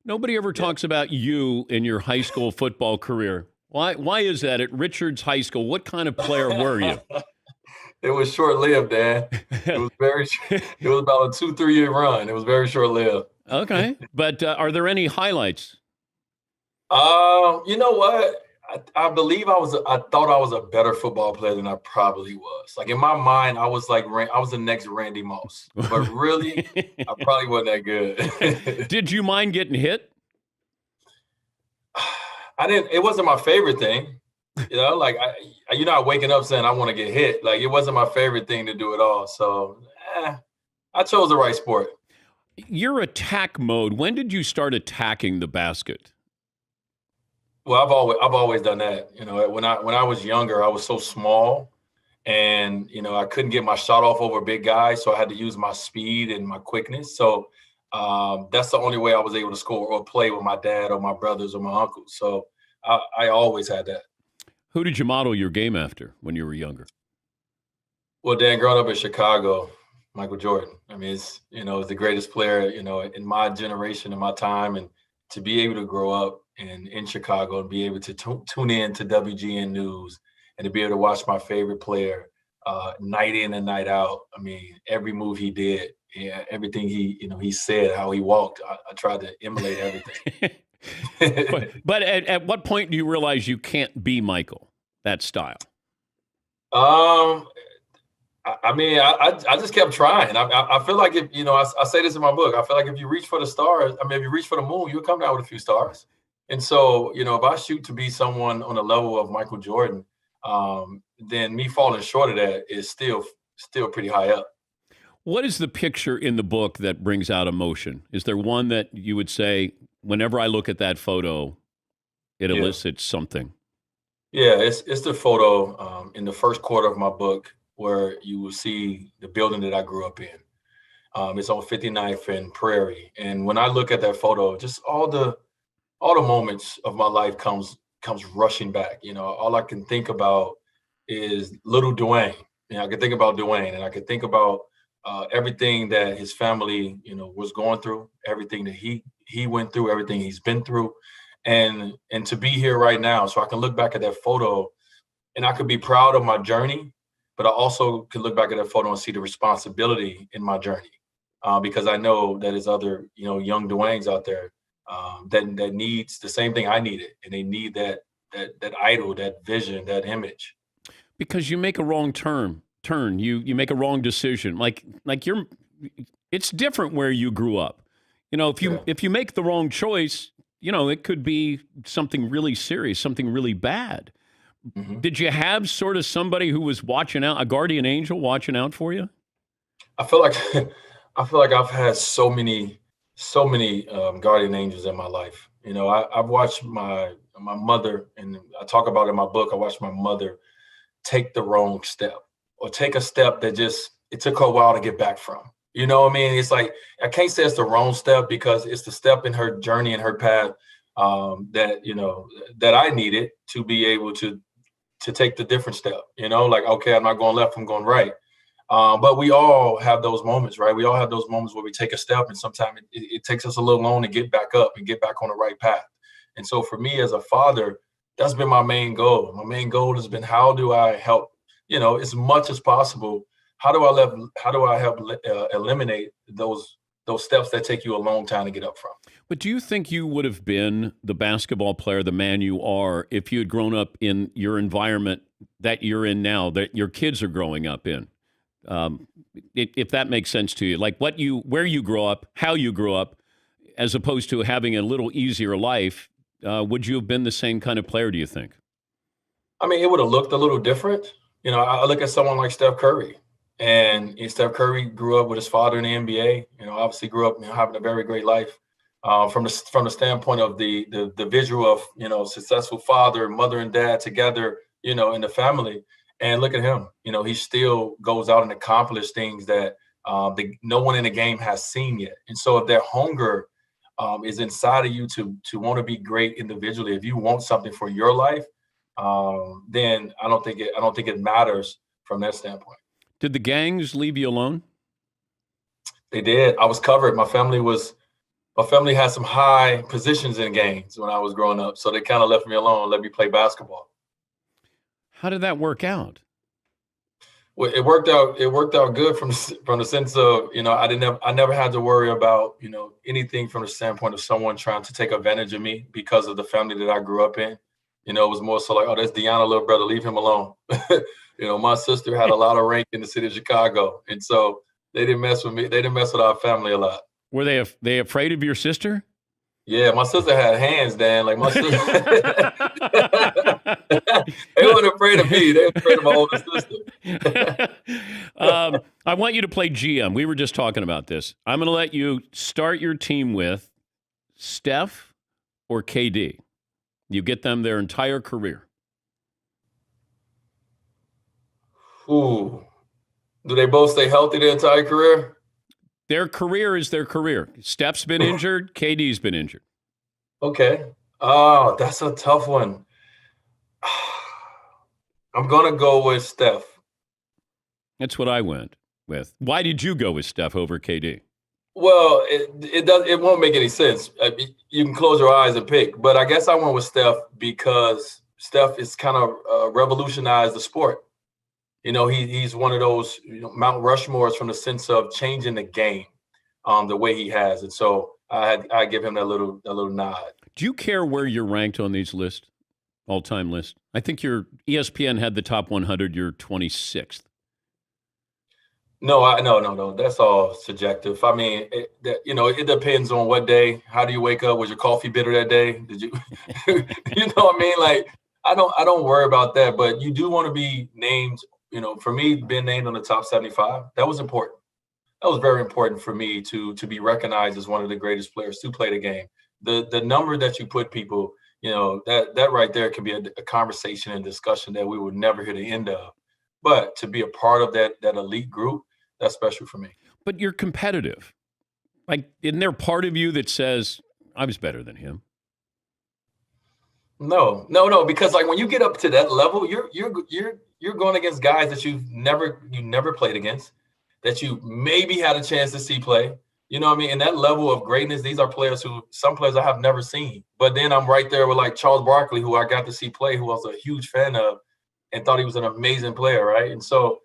Nobody ever Yeah. talks about you in your high school football career. Why is that at Richards High School? What kind of player were you? It was short-lived, Dan. It was very it was about a 2, 3 year run. It was very short-lived. Okay. But are there any highlights? You know what? I believe I thought I was a better football player than I probably was. Like in my mind, I was like I was the next Randy Moss. But really, I probably wasn't that good. Did you mind getting hit? I didn't. It wasn't my favorite thing. Like you're not waking up saying I want to get hit. Like it wasn't my favorite thing to do at all. So I chose the right sport. Your attack mode, when did you start attacking the basket? Well, I've always done that. When I was younger, I was so small, and I couldn't get my shot off over big guys, so I had to use my speed and my quickness. So that's the only way I was able to score or play with my dad or my brothers or my uncles. So I always had that. Who did you model your game after when you were younger? Well, Dan, growing up in Chicago, Michael Jordan. I mean, it's the greatest player, in my generation, in my time, and to be able to grow up in Chicago and be able to tune in to WGN News and to be able to watch my favorite player night in and night out. I mean, every move he did, yeah, everything he said, how he walked, I tried to emulate everything. But at what point do you realize you can't be Michael, that style? um, I mean, I just kept trying. I feel like if I say this in my book. I feel like if you reach for the stars, I mean, if you reach for the moon, you'll come down with a few stars. And so, if I shoot to be someone on the level of Michael Jordan, then me falling short of that is still pretty high up. What is the picture in the book that brings out emotion? Is there one that you would say, whenever I look at that photo, it Yeah, elicits something? yeah. It's the photo in the first quarter of my book where you will see the building that I grew up in. It's on 59th and Prairie, and when I look at that photo, just all the moments of my life comes rushing back. All I can think about is little Dwayne. I can think about Dwayne, and I can think about everything that his family, was going through, everything that he went through, everything he's been through, and to be here right now, so I can look back at that photo, and I could be proud of my journey, but I also can look back at that photo and see the responsibility in my journey, because I know that there's other, young Dwaynes out there that needs the same thing I needed, and they need that idol, that vision, that image. Because you make a wrong turn, you make a wrong decision. Like you're, it's different where you grew up. If you Yeah. if you make the wrong choice, it could be something really serious, something really bad. hmm Did you have sort of somebody who was watching out, a guardian angel watching out for you? I feel like I feel like I've had so many guardian angels in my life. I've watched my mother, and I talk about it in my book. I watched my mother take the wrong step, or take a step that just it took her a while to get back from. You know what I mean? It's like I can't say it's the wrong step because it's the step in her journey and her path, that that I needed to be able to take the different step. Like, okay, I'm not going left, I'm going right. But we all have those moments, right? We all have those moments where we take a step, and sometimes it takes us a little long to get back up and get back on the right path. And so for me as a father, that's been my main goal. My main goal has been, how do I help, as much as possible? How do I help eliminate those steps that take you a long time to get up from? But do you think you would have been the basketball player, the man you are, if you had grown up in your environment that you're in now, that your kids are growing up in? Um, if that makes sense to you, like where you grow up, how you grew up, as opposed to having a little easier life, would you have been the same kind of player? Do you think? I mean, it would have looked a little different. I look at someone like Steph Curry, and Steph Curry grew up with his father in the NBA. Obviously grew up, having a very great life. From the standpoint of the visual of successful father, mother, and dad together, in the family. And look at him. He still goes out and accomplishes things that no one in the game has seen yet. And so, if their hunger is inside of you to want to be great individually, if you want something for your life, then I don't think it matters from that standpoint. Did the gangs leave you alone? They did. I was covered. My family was my family had some high positions in games when I was growing up, so they kind of left me alone, let me play basketball. How did that work out? Well, it worked out. It worked out good from the sense of, I never had to worry about, anything from the standpoint of someone trying to take advantage of me because of the family that I grew up in. It was more so like, oh, that's Deanna, little brother, leave him alone. My sister had a lot of rank in the city of Chicago, and so they didn't mess with me. They didn't mess with our family a lot. Were they afraid of your sister? Yeah, my sister had hands, Dan. Like my sister, they weren't afraid of me. They were afraid of my older sister. I want you to play GM. We were just talking about this. I'm going to let you start your team with Steph or KD. You get them their entire career. Ooh, do they both stay healthy their entire career? Their career is their career. Steph's been injured. KD's been injured. Okay. Oh, that's a tough one. I'm going to go with Steph. That's what I went with. Why did you go with Steph over KD? Well, it won't make any sense. You can close your eyes and pick, but I guess I went with Steph because Steph is kind of revolutionized the sport. He's one of those Mount Rushmores from the sense of changing the game, the way he has, and so I give him that little nod. Do you care where you're ranked on these lists, all-time list? I think your ESPN had the top 100. You're 26th. No. That's all subjective. I mean, it depends on what day. How do you wake up? Was your coffee bitter that day? Did you, you know what I mean? Like, I don't worry about that, but you do want to be named. For me, being named on the top 75, that was important. That was very important for me to be recognized as one of the greatest players to play the game. The number that you put people, that right there can be a conversation and discussion that we would never hear the end of. But to be a part of that elite group, that's special for me. But you're competitive. Like, isn't there part of you that says, I was better than him? No, because like when you get up to that level, you're going against guys that you never played against, that you maybe had a chance to see play. You know what I mean? And that level of greatness, these are some players I have never seen. But then I'm right there with like Charles Barkley, who I got to see play, who I was a huge fan of and thought he was an amazing player, right? And so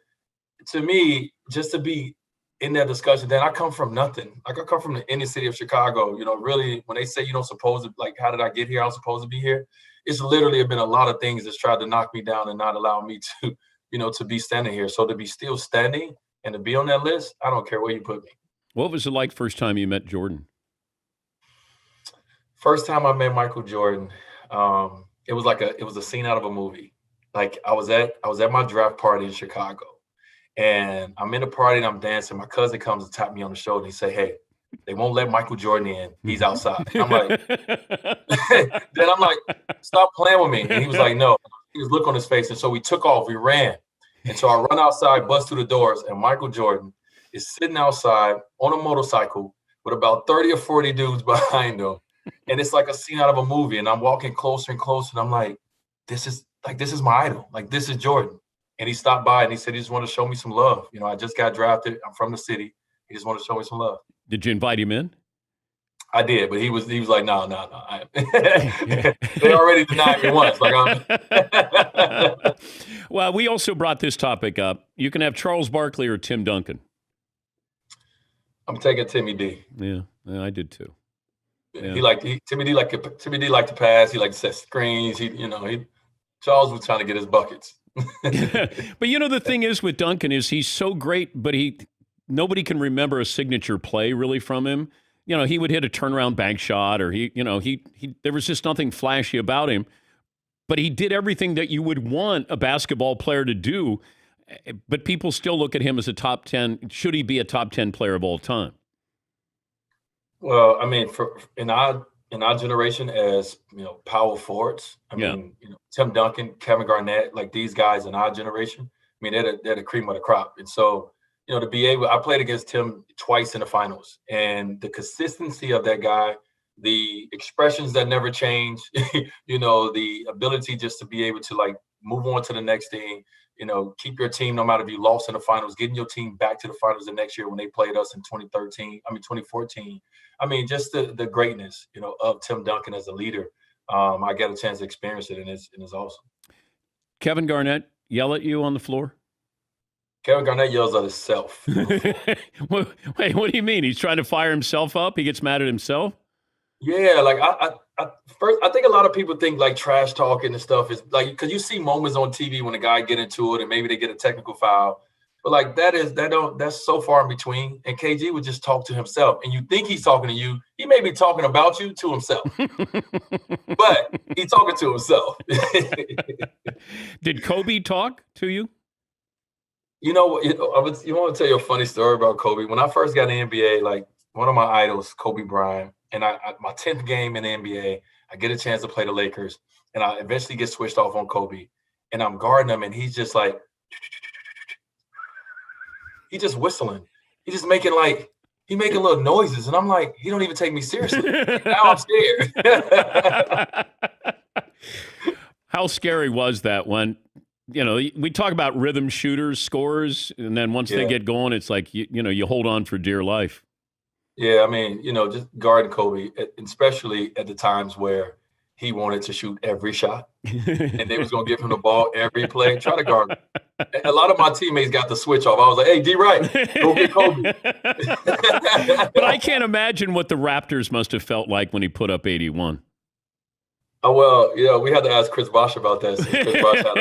to me, just to be in that discussion, then I come from nothing. Like I come from the inner city of Chicago. Really, when they say you don't supposed to, like, how did I get here? I was supposed to be here. It's literally been a lot of things that's tried to knock me down and not allow me to, to be standing here. So to be still standing and to be on that list, I don't care where you put me. What was it like first time you met Jordan? First time I met Michael Jordan, it was a scene out of a movie. Like I was at my draft party in Chicago, and I'm in the party and I'm dancing. My cousin comes and tap me on the shoulder. He say, "Hey, they won't let Michael Jordan in. He's outside." And I'm like, then I'm like, "Stop playing with me." And he was like, "No." He was look on his face, and so we took off. We ran, and so I run outside, bust through the doors, and Michael Jordan is sitting outside on a motorcycle with about 30 or 40 dudes behind him. And it's like a scene out of a movie. And I'm walking closer and closer. And I'm like, this is my idol. Like, this is Jordan. And he stopped by and he said, he just wanted to show me some love. I just got drafted. I'm from the city. He just wanted to show me some love. Did you invite him in? I did, but he was like, no. They already denied me once. Well, we also brought this topic up. You can have Charles Barkley or Tim Duncan. I'm taking Timmy D. Yeah, I did too. Yeah. Timmy D liked to pass. He liked to set screens. Charles was trying to get his buckets. But the thing is with Duncan is he's so great, but nobody can remember a signature play really from him. He would hit a turnaround bank shot, or there was just nothing flashy about him. But he did everything that you would want a basketball player to do. But people still look at him as a top 10. Should he be a top 10 player of all time? Well, I mean, in our generation, as power forwards, I mean, Tim Duncan, Kevin Garnett, like these guys in our generation, I mean, they're the cream of the crop. And so, to be able, I played against Tim twice in the finals, and the consistency of that guy, the expressions that never change, the ability just to be able to like move on to the next thing. Keep your team no matter if you lost in the finals, getting your team back to the finals the next year when they played us in 2014. Just the greatness, of Tim Duncan as a leader. I got a chance to experience it, and it's awesome. Kevin Garnett yell at you on the floor? Kevin Garnett yells at himself. Wait, what do you mean? He's trying to fire himself up? He gets mad at himself? Yeah, like I think a lot of people think like trash talking and stuff is like, because you see moments on TV when a guy get into it and maybe they get a technical foul, but like that's so far in between. And KG would just talk to himself, and you think he's talking to you, he may be talking about you to himself, but he's talking to himself. Did Kobe talk to you? You want to tell you a funny story about Kobe. When I first got in the NBA, like one of my idols, Kobe Bryant, and my 10th game in the NBA, I get a chance to play the Lakers, and I eventually get switched off on Kobe, and I'm guarding him, and he's just like, he's just whistling. He's just making little noises, and I'm like, he don't even take me seriously. Now I'm scared. How scary was that when, we talk about rhythm shooters, scorers, and then once they get going, it's like, you hold on for dear life. Yeah, just guarding Kobe, especially at the times where he wanted to shoot every shot, and they was going to give him the ball every play. Try to guard him. A lot of my teammates got the switch off. I was like, hey, D-Wright, go get Kobe. But I can't imagine what the Raptors must have felt like when he put up 81. Oh, well, yeah, we had to ask Chris Bosh about that, since Chris Bosh had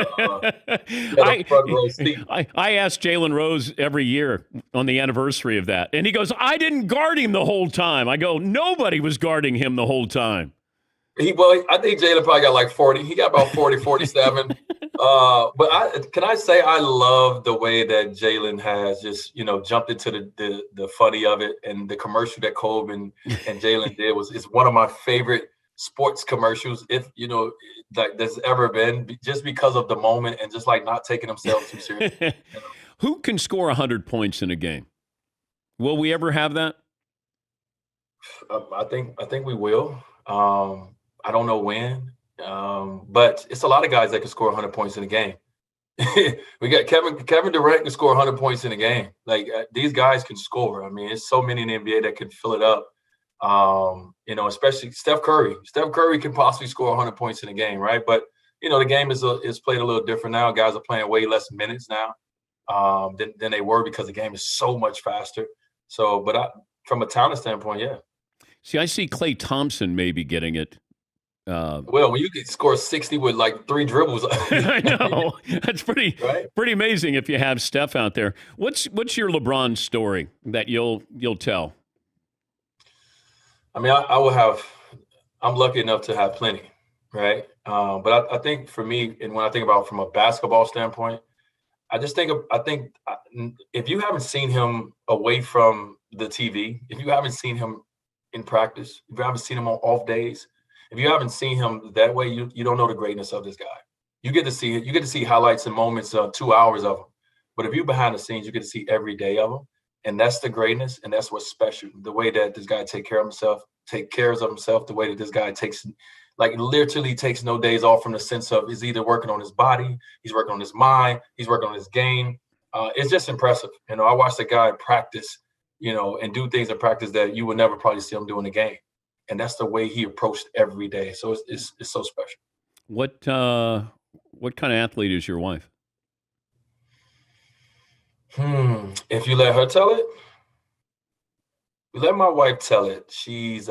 a front row seat. I ask Jalen Rose every year on the anniversary of that, and he goes, I didn't guard him the whole time. I go, nobody was guarding him the whole time. I think Jalen probably got like 40. He got about 40, 47. But can I say I love the way that Jalen has just, jumped into the funny of it, and the commercial that Kobe and Jalen did is one of my favorite sports commercials, if like there's ever been, just because of the moment and just like not taking themselves too seriously. Who can score 100 points in a game? Will we ever have that? I think we will. I don't know when, but it's a lot of guys that can score 100 points in a game. We got Kevin Durant can score 100 points in a game. Like these guys can score. It's so many in the NBA that can fill it up. Especially Steph Curry. Steph Curry can possibly score 100 points in a game, right? But the game is played a little different now. Guys are playing way less minutes now than they were, because the game is so much faster. So, but from a talent standpoint, yeah. See, I see Klay Thompson maybe getting it. Well, when you can score 60 with like 3 dribbles, I know that's pretty amazing if you have Steph out there. What's your LeBron story that you'll tell? I will have. I'm lucky enough to have plenty, right? But I think for me, and when I think about from a basketball standpoint, I think if you haven't seen him away from the TV, if you haven't seen him in practice, if you haven't seen him on off days, if you haven't seen him that way, you don't know the greatness of this guy. You get to see highlights and moments, 2 hours of him. But if you're behind the scenes, you get to see every day of him. And that's the greatness, and that's what's special. The way that this guy takes care of himself, the way that this guy literally takes no days off, from the sense of he's either working on his body, he's working on his mind, he's working on his game. It's just impressive. I watched the guy practice, and do things in practice that you would never probably see him do in the game. And that's the way he approached every day. So it's so special. What kind of athlete is your wife? If you let her tell it, let my wife tell it. She's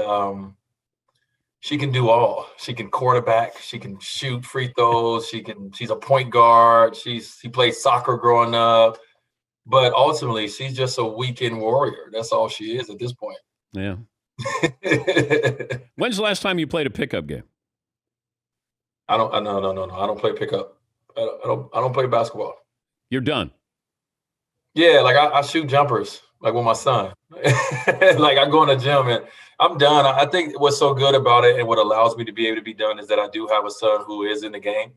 she can do all. She can quarterback. She can shoot free throws. She's a point guard. She played soccer growing up, but ultimately she's just a weekend warrior. That's all she is at this point. Yeah. When's the last time you played a pickup game? No. I don't play pickup. I don't play basketball. You're done. Yeah, like I shoot jumpers, like with my son. Like I go in the gym and I'm done. I think what's so good about it, and what allows me to be able to be done, is that I do have a son who is in the game,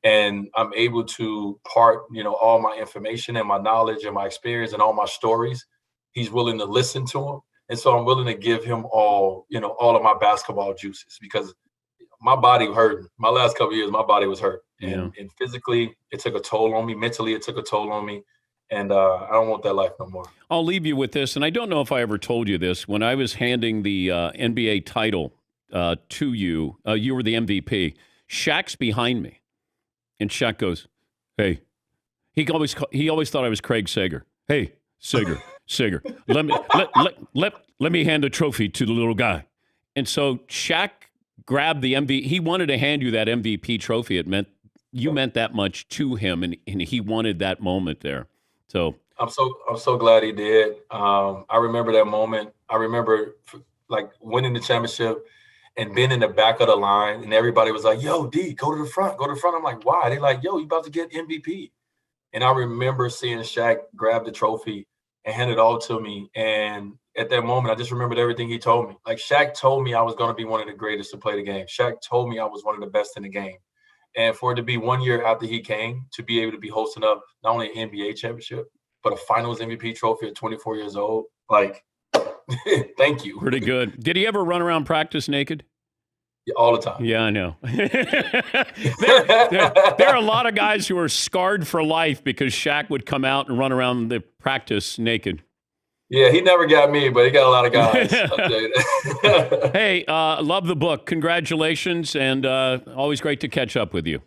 and I'm able to part, all my information and my knowledge and my experience and all my stories. He's willing to listen to them. And so I'm willing to give him all of my basketball juices, because my body hurting. My last couple of years, my body was hurt. Yeah. and physically it took a toll on me. Mentally, it took a toll on me, and I don't want that life no more. I'll leave you with this, and I don't know if I ever told you this. When I was handing the NBA title to you, you were the MVP. Shaq's behind me, and Shaq goes, "Hey." He always thought I was Craig Sager. Hey, Sager, let me hand the trophy to the little guy. And so Shaq grabbed the MVP. He wanted to hand you that MVP trophy. It meant you meant that much to him, and he wanted that moment there. So I'm so glad he did. I remember that moment. I remember like winning the championship and being in the back of the line, and everybody was like, "Yo, D, go to the front, go to the front." I'm like, "Why?" They're like, "Yo, you about to get MVP." And I remember seeing Shaq grab the trophy and hand it all to me. And at that moment, I just remembered everything he told me. Like Shaq told me I was going to be one of the greatest to play the game. Shaq told me I was one of the best in the game. And for it to be 1 year after he came, to be able to be hosting up not only an NBA championship, but a finals MVP trophy at 24 years old, like, thank you. pretty good. Did he ever run around practice naked? All the time. Yeah, I know. There are a lot of guys who are scarred for life because Shaq would come out and run around the practice naked. Yeah, he never got me, but he got a lot of guys. I'll tell you that. Hey, love the book. Congratulations, and always great to catch up with you.